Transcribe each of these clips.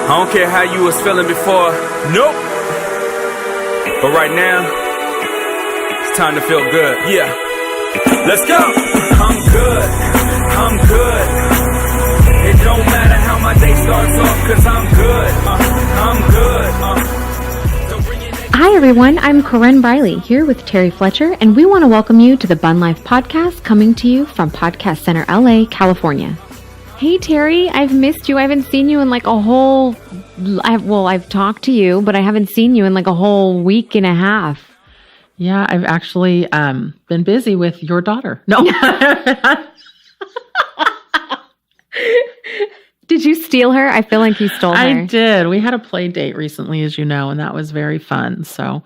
I don't care how you was feeling before. Nope. But right now, it's time to feel good. Yeah. Let's go. I'm good. I'm good. It don't matter how my day starts off, cause I'm good. I'm good. Don't bring it. Hi everyone, I'm Korren Briley here with Terry Fletcher, and we want to welcome you to the BunLife Podcast, coming to you from Podcast Center, LA, California. Hey Terry, I've missed you. I haven't seen you in like a whole, I've talked to you, but I haven't seen you in like a whole week and a half. Yeah, I've actually been busy with your daughter. No. Did you steal her? I feel like you stole her. I did. We had a play date recently, as you know, and that was very fun. So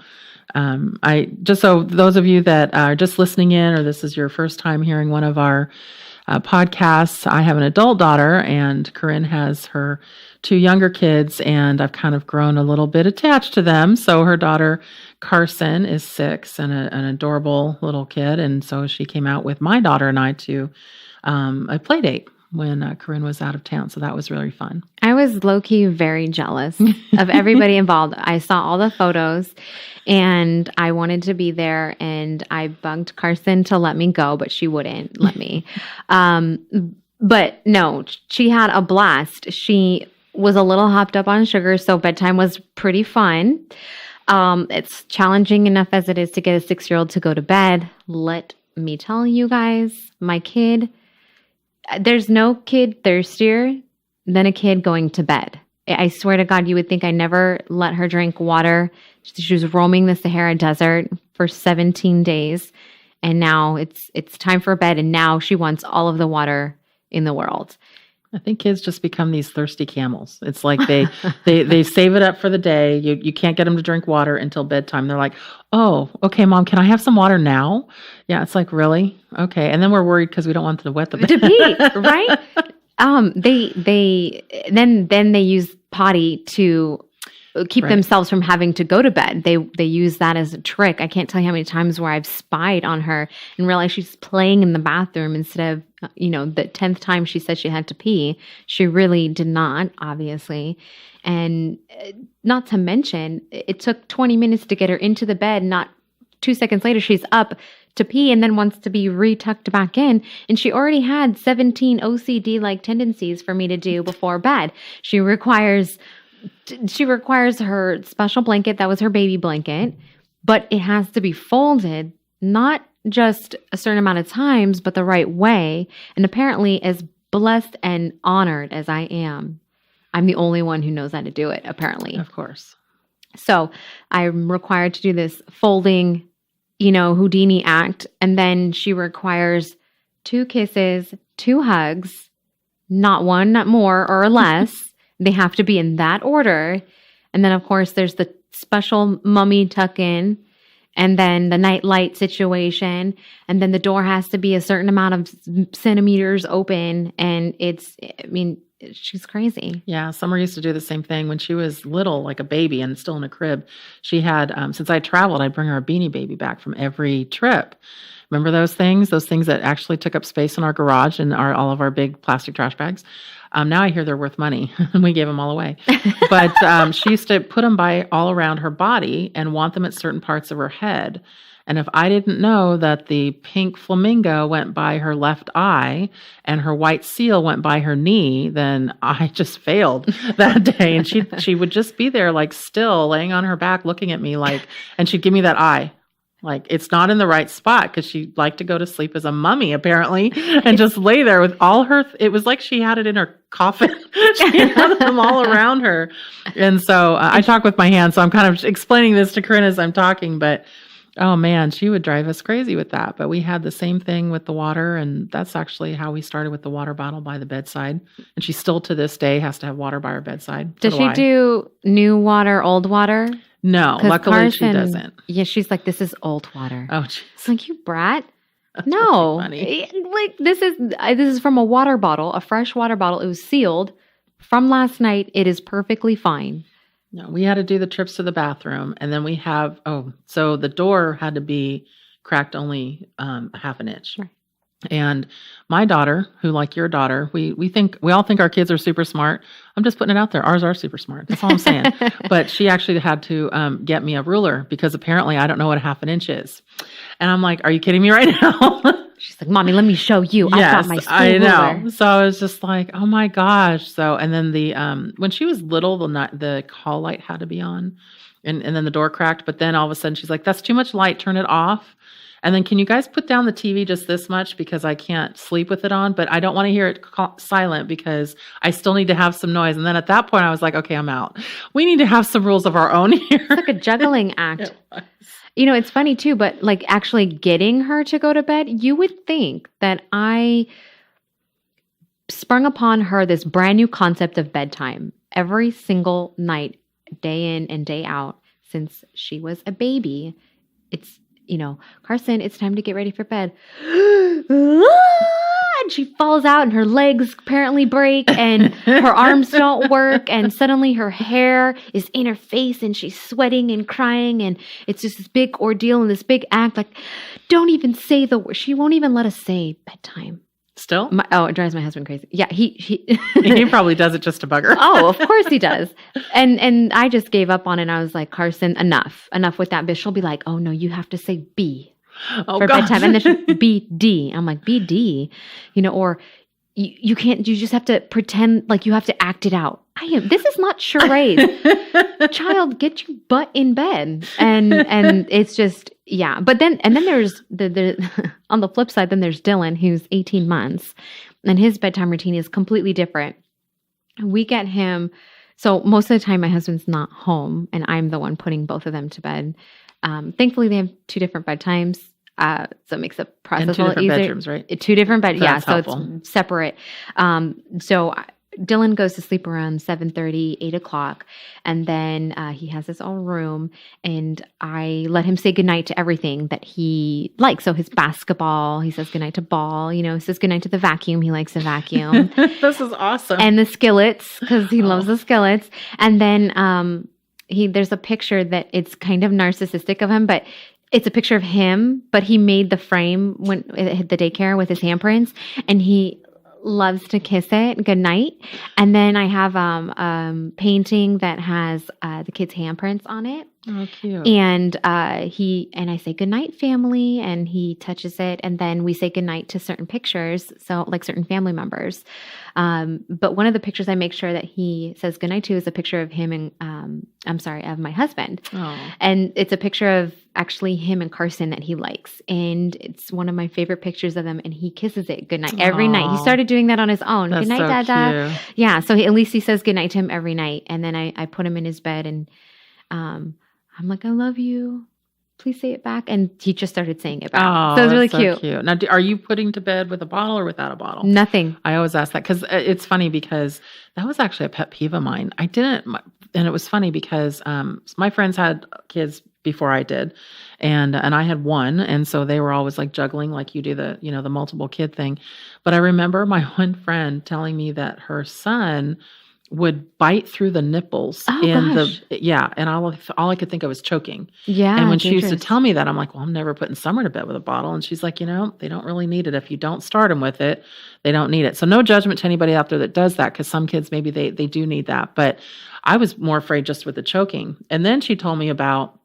so those of you that are just listening in, or this is your first time hearing one of our podcasts, I have an adult daughter, and Korren has her two younger kids, and I've kind of grown a little bit attached to them. So her daughter, Carson, is 6 and an adorable little kid, and so she came out with my daughter and I to a play date when Korren was out of town. So that was really fun. I was low-key very jealous of everybody involved. I saw all the photos and I wanted to be there, and I bugged Carson to let me go, but she wouldn't let me. But no, she had a blast. She was a little hopped up on sugar, so bedtime was pretty fun. It's challenging enough as it is to get a 6-year-old to go to bed. Let me tell you guys, my kid, there's no kid thirstier than a kid going to bed. I swear to God, you would think I never let her drink water. She was roaming the Sahara Desert for 17 days, and now it's time for bed, and now she wants all of the water in the world. I think kids just become these thirsty camels. It's like they save it up for the day. You can't get them to drink water until bedtime. They're like, oh, okay, Mom, can I have some water now? Yeah, it's like, really? Okay. And then we're worried because we don't want them to wet the bed. To pee, right? They use potty to keep themselves from having to go to bed. They use that as a trick. I can't tell you how many times where I've spied on her and realized she's playing in the bathroom instead of, the 10th time she said she had to pee. She really did not, obviously. And not to mention, it took 20 minutes to get her into the bed. Not 2 seconds later, she's up to pee and then wants to be retucked back in. And she already had 17 OCD-like tendencies for me to do before bed. She requires her special blanket. That was her baby blanket, but it has to be folded, not just a certain amount of times, but the right way. And apparently, as blessed and honored as I am, I'm the only one who knows how to do it, apparently. Of course. So I'm required to do this folding, Houdini act. And then she requires 2 kisses, 2 hugs, not one, not more or less. They have to be in that order. And then, of course, there's the special mummy tuck-in, and then the night light situation. And then the door has to be a certain amount of centimeters open. And she's crazy. Yeah, Summer used to do the same thing when she was little, like a baby and still in a crib. She had, since I traveled, I'd bring her a Beanie Baby back from every trip. Remember those things? Those things that actually took up space in our garage and all of our big plastic trash bags. Now I hear they're worth money, and we gave them all away. But she used to put them all around her body and want them at certain parts of her head. And if I didn't know that the pink flamingo went by her left eye and her white seal went by her knee, then I just failed that day. And she would just be there, like still laying on her back, looking at me and she'd give me that eye. Like, it's not in the right spot, because she liked to go to sleep as a mummy, apparently, and just lay there with all her, it was like she had it in her coffin. She had them all around her. And so I talk with my hands, so I'm kind of explaining this to Korren as I'm talking, but oh man, she would drive us crazy with that. But we had the same thing with the water, and that's actually how we started with the water bottle by the bedside. And she still to this day has to have water by her bedside. Does she do new water, old water? No, luckily Carson, she doesn't. Yeah, she's like, this is old water. Oh, geez. It's like, you brat. That's no, really funny. Like this is from a water bottle, a fresh water bottle. It was sealed from last night. It is perfectly fine. No, we had to do the trips to the bathroom, and then we have, so the door had to be cracked only half an inch. Right. And my daughter, who like your daughter, we all think our kids are super smart. I'm just putting it out there. Ours are super smart. That's all I'm saying. But she actually had to get me a ruler because apparently I don't know what a half an inch is. And I'm like, are you kidding me right now? She's like, Mommy, let me show you. Yes, I got my school I know. ruler. So I was just like, oh my gosh. So, and then the when she was little, the hall light had to be on, and then the door cracked. But then all of a sudden she's like, that's too much light. Turn it off. And then can you guys put down the TV just this much because I can't sleep with it on, but I don't want to hear it silent because I still need to have some noise. And then at that point I was like, okay, I'm out. We need to have some rules of our own here. It's like a juggling act. You know, it's funny too, but like actually getting her to go to bed, you would think that I sprung upon her this brand new concept of bedtime every single night, day in and day out since she was a baby. It's, you know, Carson, it's time to get ready for bed. And she falls out and her legs apparently break and her arms don't work. And suddenly her hair is in her face and she's sweating and crying. And it's just this big ordeal and this big act. Like, don't even say the word. She won't even let us say bedtime. Still? It drives my husband crazy. Yeah, he He probably does it just to bug her. Oh, of course he does. And I just gave up on it. And I was like, Carson, enough with that bitch. She'll be like, oh no, you have to say B for bedtime. And then she'll BD. I'm like, BD, you know, or you can't, you just have to pretend like you have to act it out. This is not charades. Child, get your butt in bed. And it's just, yeah. But then there's the on the flip side, then there's Dylan, who's 18 months, and his bedtime routine is completely different. We get him, so most of the time my husband's not home and I'm the one putting both of them to bed. Thankfully they have 2 different bedtimes. So it makes the process a little easier. 2 different bedrooms, right? 2 different bedrooms. Yeah. So helpful. It's separate. So Dylan goes to sleep around 7:30, 8 o'clock. And then he has his own room and I let him say goodnight to everything that he likes. So his basketball, he says goodnight to ball, you know, he says goodnight to the vacuum. He likes the vacuum. This is awesome. And the skillets, because he loves the skillets. And then there's a picture that it's kind of narcissistic of him, but it's a picture of him, but he made the frame when at the daycare with his handprints, and he loves to kiss it goodnight. And then I have painting that has the kids' handprints on it. Oh, cute. And I say goodnight, family, and he touches it, and then we say goodnight to certain pictures, so like certain family members. But one of the pictures I make sure that he says goodnight to is a picture of him and of my husband. Oh. And it's a picture of actually him and Carson that he likes. And it's one of my favorite pictures of them. And he kisses it goodnight every night. He started doing that on his own. That's Goodnight, so Dada. cute. Yeah. So at least he says goodnight to him every night. And then I put him in his bed and I'm like, I love you. Please say it back. And he just started saying it back. Oh, so it was really that's cute. Now, are you putting to bed with a bottle or without a bottle? Nothing. I always ask that because it's funny because that was actually a pet peeve of mine. And it was funny because my friends had kids before I did, and I had one, and so they were always like juggling, like you do the multiple kid thing. But I remember my one friend telling me that her son would bite through the nipples and all I could think of was choking. Yeah. And when she used to tell me that, I'm like, well, I'm never putting Summer to bed with a bottle. And she's like, they don't really need it. If you don't start them with it, they don't need it. So no judgment to anybody out there that does that, because some kids, maybe they do need that. But I was more afraid just with the choking. And then she told me about,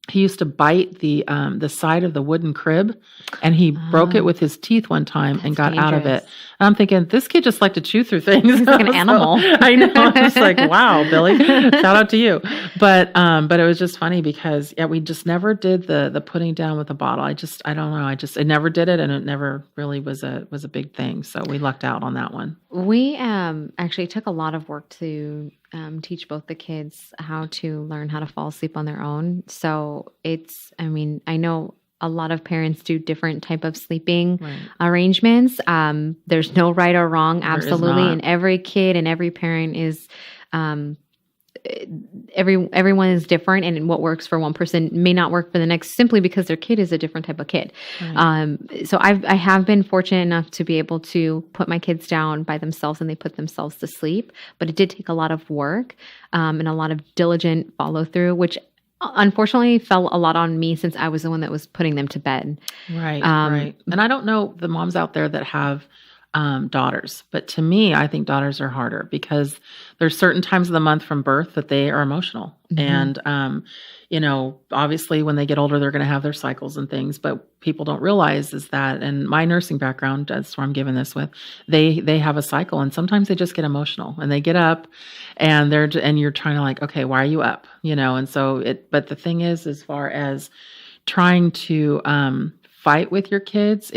he used to bite the side of the wooden crib, and he broke it with his teeth one time and got out of it. And I'm thinking, this kid just liked to chew through things. He's like an animal. I know. I'm just like, wow, Billy, shout out to you. But it was just funny because we just never did the putting down with a bottle. I don't know. I never did it, and it never really was a big thing. So we lucked out on that one. We actually took a lot of work to teach both the kids how to learn how to fall asleep on their own. So I know a lot of parents do different type of sleeping arrangements. There's no right or wrong, absolutely. And every kid and every parent is, everyone is different, and what works for one person may not work for the next, simply because their kid is a different type of kid. Right. So I have been fortunate enough to be able to put my kids down by themselves, and they put themselves to sleep. But it did take a lot of work and a lot of diligent follow through, which unfortunately fell a lot on me since I was the one that was putting them to bed. Right, right. And I don't know the moms out there that have daughters, but to me, I think daughters are harder because there's certain times of the month from birth that they are emotional. And, obviously when they get older, they're going to have their cycles and things, but people don't realize is that, and my nursing background, that's where I'm giving this with, they have a cycle and sometimes they just get emotional and they get up and you're trying to like, okay, why are you up? And so but the thing is, as far as trying to fight with your kids,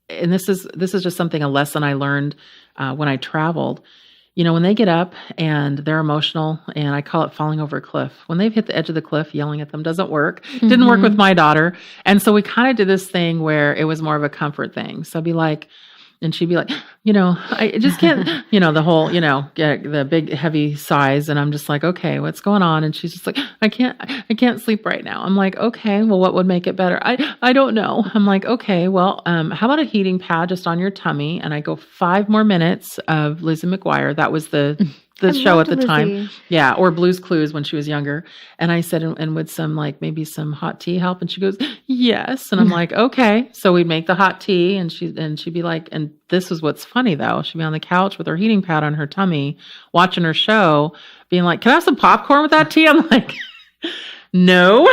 and this is just a lesson I learned when I traveled. When they get up and they're emotional, and I call it falling over a cliff. When they've hit the edge of the cliff, yelling at them doesn't work. Didn't work with my daughter. And so we kind of did this thing where it was more of a comfort thing. So I'd be like, and she'd be like, I just can't, the whole, the big heavy sighs. And I'm just like, okay, what's going on? And she's just like, I can't sleep right now. I'm like, okay, well, what would make it better? I don't know. I'm like, okay, well, how about a heating pad just on your tummy? And I go 5 more minutes of Lizzie McGuire. That was the show at the time. Yeah. Or Blue's Clues when she was younger. And I said, and would maybe some hot tea help? And she goes, yes. And I'm like, okay. So we'd make the hot tea and she'd be like, and this is what's funny though. She'd be on the couch with her heating pad on her tummy, watching her show, being like, can I have some popcorn with that tea? I'm like, no,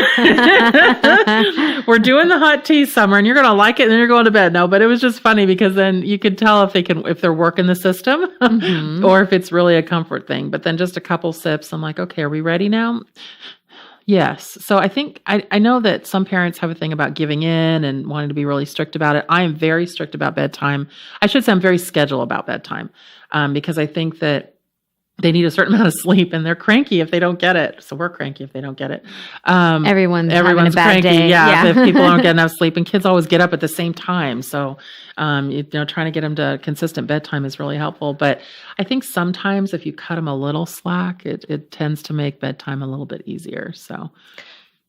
we're doing the hot tea, Summer, and you're going to like it and then you're going to bed. No, but it was just funny because then you could tell if they're working the system or if it's really a comfort thing. But then just a couple sips, I'm like, okay, are we ready now? Yes. So I think I know that some parents have a thing about giving in and wanting to be really strict about it. I am very strict about bedtime. I should say I'm very scheduled about bedtime because I think that they need a certain amount of sleep and they're cranky if they don't get it. So we're cranky if they don't get it. Everyone's having a bad cranky. Day. Yeah. If people don't get enough sleep, and kids always get up at the same time. So, trying to get them to consistent bedtime is really helpful. But I think sometimes if you cut them a little slack, it tends to make bedtime a little bit easier. So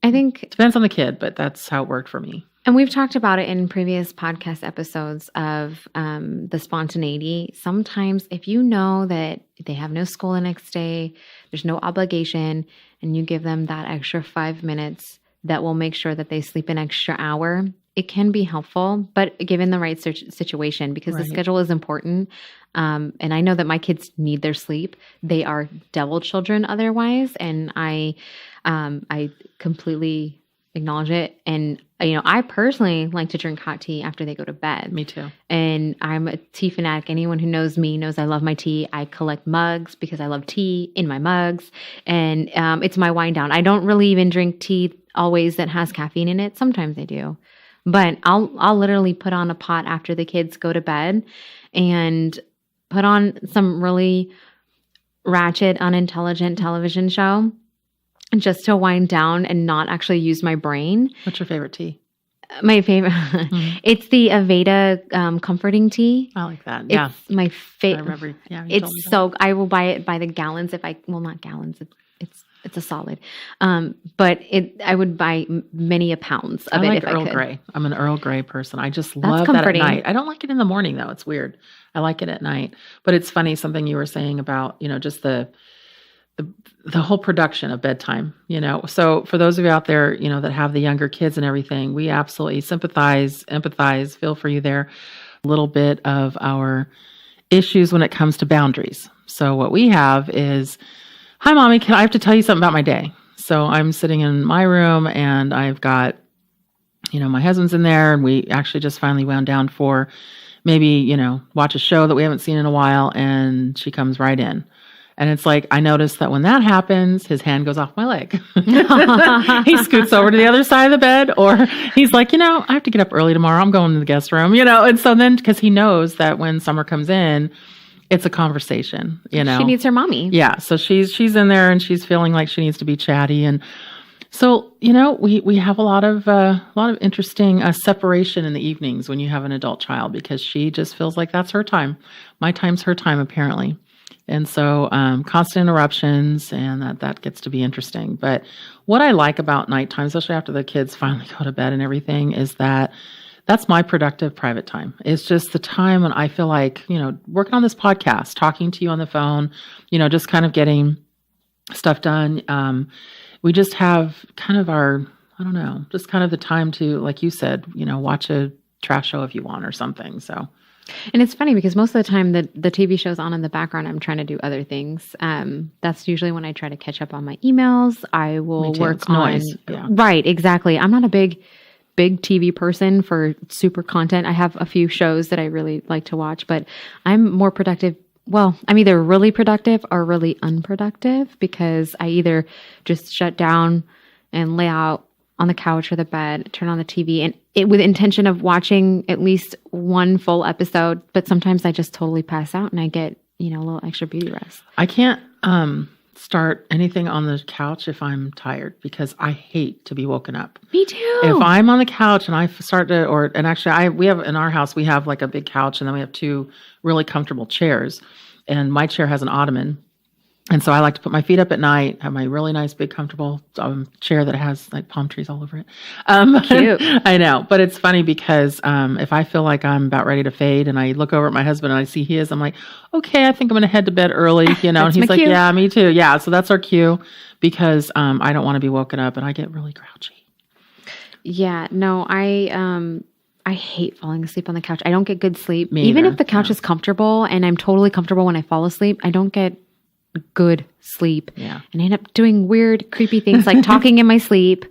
I think it depends on the kid, but that's how it worked for me. And we've talked about it in previous podcast episodes of the spontaneity. Sometimes if you know that they have no school the next day, there's no obligation, and you give them that extra 5 minutes that will make sure that they sleep an extra hour, it can be helpful, but given the right situation, because the schedule is important. And I know that my kids need their sleep. They are devil children otherwise, and I completely acknowledge it. And, I personally like to drink hot tea after they go to bed. Me too. And I'm a tea fanatic. Anyone who knows me knows I love my tea. I collect mugs because I love tea in my mugs. And it's my wind down. I don't really even drink tea always that has caffeine in it. Sometimes I do. But I'll literally put on a pot after the kids go to bed and put on some really ratchet, unintelligent television show just to wind down and not actually use my brain. What's your favorite tea? My favorite. It's the Aveda comforting tea. I like that. It's my favorite. I remember. Yeah, it's so. I will buy it by the gallons if I. Well, not gallons. It's a solid. But I would buy many a pounds of it if I could. Earl Grey. I'm an Earl Grey person. I just love that at night. I don't like it in the morning though. It's weird. I like it at night. But it's funny, something you were saying about, just the whole production of bedtime, So for those of you out there, that have the younger kids and everything, we absolutely sympathize, empathize, feel for you there. A little bit of our issues when it comes to boundaries. So what we have is, hi, Mommy, I have to tell you something about my day. So I'm sitting in my room and I've got, my husband's in there, and we actually just finally wound down for maybe, watch a show that we haven't seen in a while, and she comes right in. And it's like, I noticed that when that happens, his hand goes off my leg. He scoots over to the other side of the bed, or he's like, I have to get up early tomorrow. I'm going to the guest room, And so then, because he knows that when Summer comes in, it's a conversation, She needs her mommy. Yeah. So she's in there and she's feeling like she needs to be chatty. And so, we have a lot of interesting separation in the evenings when you have an adult child, because she just feels like that's her time. My time's her time, apparently. And so constant interruptions, and that gets to be interesting. But what I like about nighttime, especially after the kids finally go to bed and everything, is that that's my productive private time. It's just the time when I feel like, working on this podcast, talking to you on the phone, just kind of getting stuff done. we just have kind of our, I don't know, just kind of the time to, like you said, watch a trash show if you want or something. So. And it's funny because most of the time the TV show's on in the background, I'm trying to do other things. That's usually when I try to catch up on my emails. I will work on noise. Yeah. Right, exactly. I'm not a big TV person for super content. I have a few shows that I really like to watch, but I'm more productive. Well, I'm either really productive or really unproductive because I either just shut down and lay out on the couch or the bed, turn on the TV, and with intention of watching at least one full episode. But sometimes I just totally pass out and I get, a little extra beauty rest. I can't start anything on the couch if I'm tired because I hate to be woken up. Me too. If I'm on the couch and I start to, we have in our house, we have like a big couch and then we have 2 really comfortable chairs, and my chair has an ottoman. And so I like to put my feet up at night, have my really nice, big, comfortable chair that has like palm trees all over it. Cute. I know. But it's funny because if I feel like I'm about ready to fade and I look over at my husband and I see his, I'm like, okay, I think I'm going to head to bed early, and he's like, cue. yeah, me too. Yeah. So that's our cue because I don't want to be woken up and I get really grouchy. Yeah. No, I hate falling asleep on the couch. I don't get good sleep. Me Even either. if the couch is comfortable and I'm totally comfortable when I fall asleep, I don't get good sleep. Yeah. And I end up doing weird, creepy things like talking in my sleep.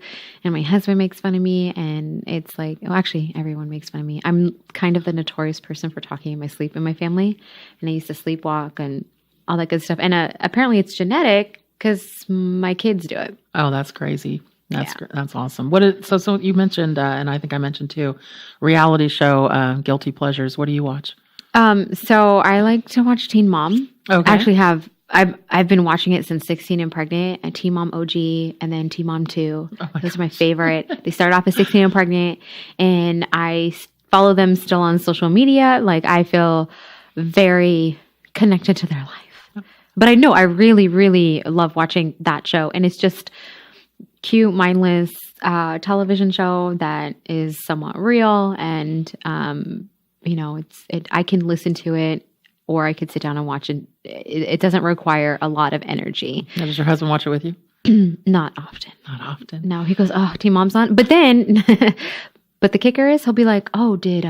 And my husband makes fun of me. And it's like, actually, everyone makes fun of me. I'm kind of the notorious person for talking in my sleep in my family. And I used to sleepwalk and all that good stuff. And apparently it's genetic because my kids do it. Oh, that's crazy. That's awesome. So you mentioned, and I think I mentioned too, reality show, Guilty Pleasures. What do you watch? So I like to watch Teen Mom. Okay. I actually I've been watching it since 16 and pregnant, and Teen Mom OG, and then Teen Mom 2. Those are my favorite. They started off as 16 and pregnant, and I follow them still on social media. Like I feel very connected to their life. But I know I really, really love watching that show, and it's just cute, mindless television show that is somewhat real, and I can listen to it. Or I could sit down and watch it. It doesn't require a lot of energy. Now, does your husband watch it with you? Not often. Not often. No, he goes, "Oh, Teen Mom's on." But then, but the kicker is, he'll be like, "Oh, did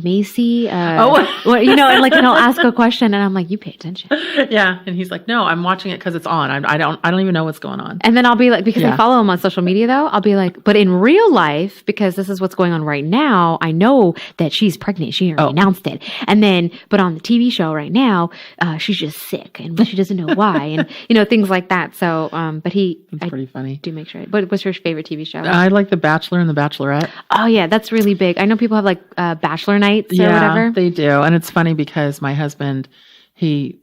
Macy?" and like, and I'll ask a question, and I'm like, "You pay attention." Yeah, and he's like, "No, I'm watching it because it's on. I don't even know what's going on." And then I'll be like, because I follow him on social media, though, I'll be like, "But in real life, because this is what's going on right now, I know that she's pregnant. She already announced it. And then, but on the TV show right now, she's just sick, but she doesn't know why, and things like that." So, but It's pretty funny. do make sure. But what's your favorite TV show? I like The Bachelor and The Bachelorette. Oh yeah, that's really big. I know people have like Bachelor nights or whatever. They do. And it's funny because my husband, he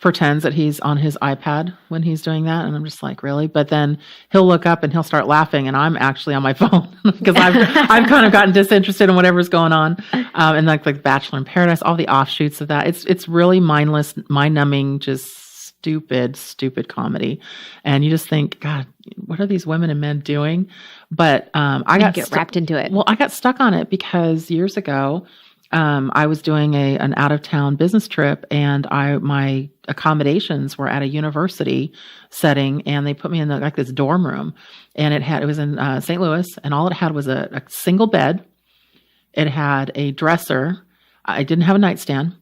pretends that he's on his iPad when he's doing that. And I'm just like, really? But then he'll look up and he'll start laughing and I'm actually on my phone because I've kind of gotten disinterested in whatever's going on. And like Bachelor in Paradise, all the offshoots of that. It's really mindless, mind-numbing, just stupid comedy. And you just think, God, what are these women and men doing? But I got get wrapped into it. Well, I got stuck on it because years ago, I was doing an out-of-town business trip, and my accommodations were at a university setting, and they put me in this dorm room, and it was in St. Louis, and all it had was a single bed. It had a dresser. I didn't have a nightstand.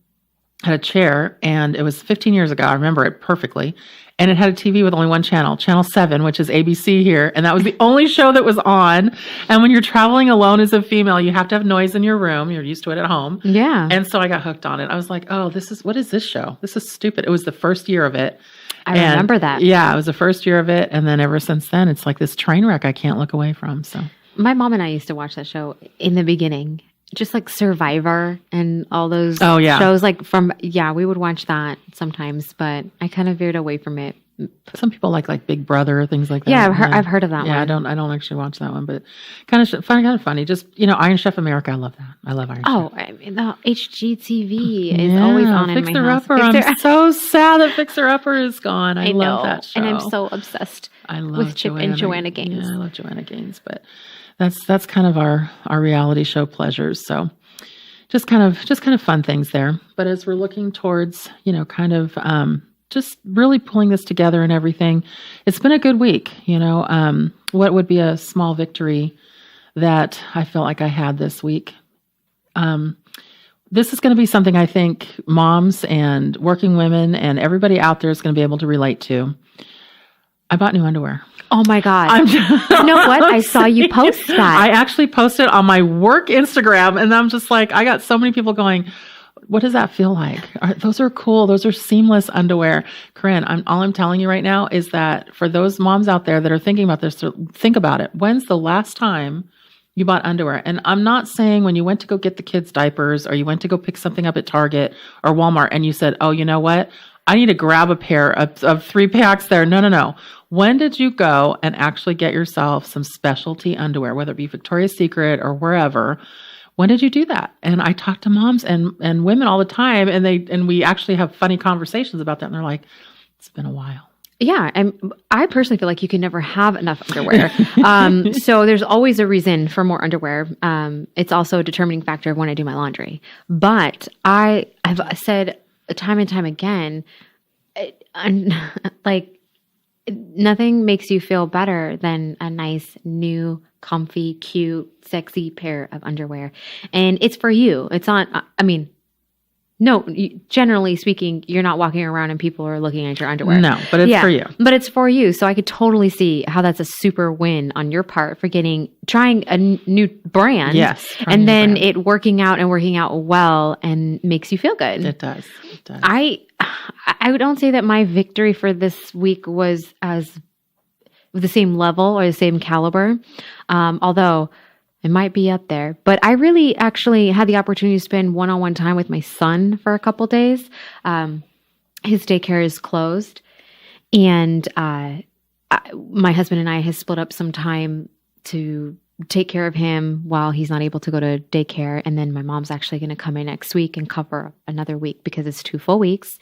Had a chair, and it was 15 years ago. I remember it perfectly. And it had a TV with only one channel, Channel 7, which is ABC here. And that was the only show that was on. And when you're traveling alone as a female, you have to have noise in your room. You're used to it at home. Yeah. And so I got hooked on it. I was like, oh, what is this show? This is stupid. It was the first year of it. I remember that. Yeah, it was the first year of it. And then ever since then, it's like this train wreck I can't look away from. So my mom and I used to watch that show in the beginning. Just like Survivor and all those shows we would watch that sometimes, but I kind of veered away from it. Some people like Big Brother, things like that. Yeah, I've heard of that one. Yeah, I don't actually watch that one, but kind of funny. Just, Iron Chef America, I love that. I love Iron Chef. Oh, I mean, the HGTV is always on in my house. I'm so sad that Fixer Upper is gone. I love that show. And I'm so obsessed with Chip and Joanna Gaines. Yeah, I love Joanna Gaines, but that's kind of our reality show pleasures. So just kind of fun things there. But as we're looking towards, kind of just really pulling this together and everything. It's been a good week. What would be a small victory that I felt like I had this week? This is going to be something I think moms and working women and everybody out there is going to be able to relate to. I bought new underwear. Oh my God. You know what? I saw you post that. I actually posted on my work Instagram, and I'm just like, I got so many people going, what does that feel like? Those are cool. Those are seamless underwear. Korren, all I'm telling you right now is that for those moms out there that are thinking about this, think about it. When's the last time you bought underwear? And I'm not saying when you went to go get the kids' diapers or you went to go pick something up at Target or Walmart and you said, oh, you know what? I need to grab a pair of 3 packs there. No. When did you go and actually get yourself some specialty underwear, whether it be Victoria's Secret or wherever? When did you do that? And I talk to moms and women all the time, and we actually have funny conversations about that. And they're like, it's been a while. Yeah. And I personally feel like you can never have enough underwear. So there's always a reason for more underwear. It's also a determining factor of when I do my laundry. But I've said time and time again, nothing makes you feel better than a nice, new, comfy, cute, sexy pair of underwear. And it's for you. It's not, generally speaking, you're not walking around and people are looking at your underwear. No, but it's for you. But it's for you. So I could totally see how that's a super win on your part for trying a new brand. Yes. And then it working out well and makes you feel good. It does. I don't say that my victory for this week was as the same level or the same caliber, although it might be up there. But I really actually had the opportunity to spend one-on-one time with my son for a couple days. His daycare is closed, and my husband and I have split up some time to take care of him while he's not able to go to daycare. And then my mom's actually going to come in next week and cover another week because it's 2 full weeks.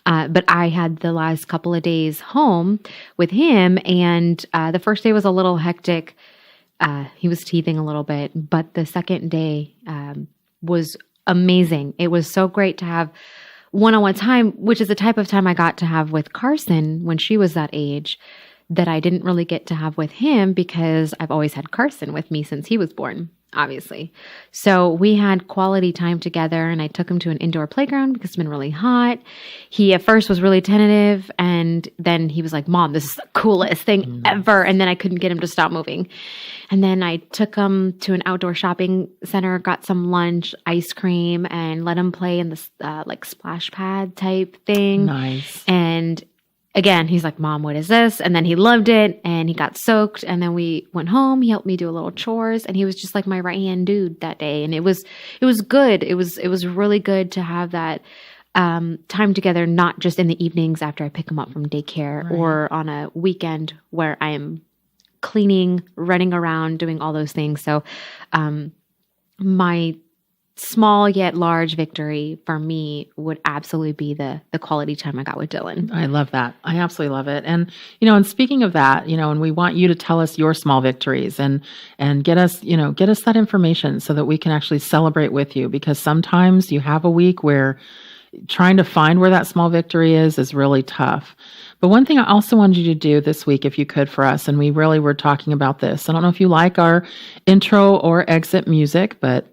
But I had the last couple of days home with him, and the first day was a little hectic. He was teething a little bit, but the second day was amazing. It was so great to have one-on-one time, which is the type of time I got to have with Carson when she was that age, that I didn't really get to have with him because I've always had Carson with me since he was born, obviously. So we had quality time together, and I took him to an indoor playground because it's been really hot. He at first was really tentative, and then he was like, Mom, this is the coolest thing ever. And then I couldn't get him to stop moving. And then I took him to an outdoor shopping center, got some lunch, ice cream, and let him play in this splash pad type thing. Nice. And again, he's like, Mom, what is this? And then he loved it, and he got soaked. And then we went home. He helped me do a little chores, and he was just like my right-hand dude that day. And it was good. It was really good to have that time together, not just in the evenings after I pick him up from daycare or on a weekend where I am cleaning, running around, doing all those things. So my small yet large victory for me would absolutely be the quality time I got with Dylan. I love that. I absolutely love it. And, and speaking of that, and we want you to tell us your small victories and get us that information so that we can actually celebrate with you, because sometimes you have a week where trying to find where that small victory is really tough. But one thing I also wanted you to do this week, if you could, for us, and we really were talking about this. I don't know if you like our intro or exit music, but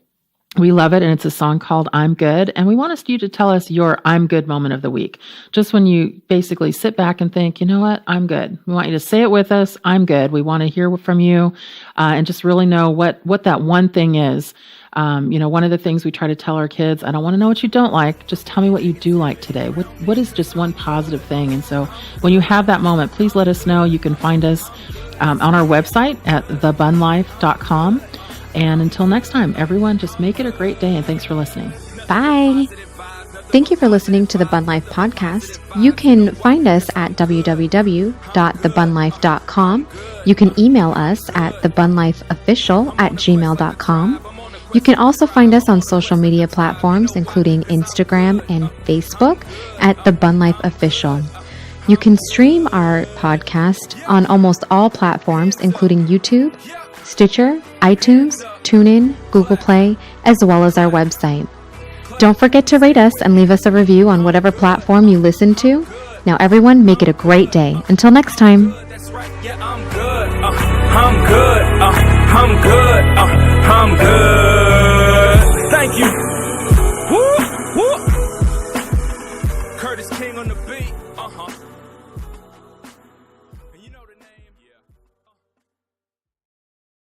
we love it, and it's a song called I'm Good, and we want you to tell us your I'm Good moment of the week. Just when you basically sit back and think, you know what, I'm good. We want you to say it with us, I'm good. We want to hear from you and just really know what that one thing is. One of the things we try to tell our kids, I don't want to know what you don't like, just tell me what you do like today. What is just one positive thing? And so when you have that moment, please let us know. You can find us on our website at thebunlife.com. And until next time, everyone, just make it a great day, and thanks for listening. Bye. Thank you for listening to the BunLife Podcast. You can find us at www.thebunlife.com. You can email us at thebunlifeofficial@gmail.com. You can also find us on social media platforms, including Instagram and Facebook at The BunLife Official. You can stream our podcast on almost all platforms, including YouTube, Stitcher, iTunes, TuneIn, Google Play, as well as our website. Don't forget to rate us and leave us a review on whatever platform you listen to. Now, everyone, make it a great day. Until next time. That's right. Yeah, I'm good. I'm good. I'm good. I'm good. Thank you.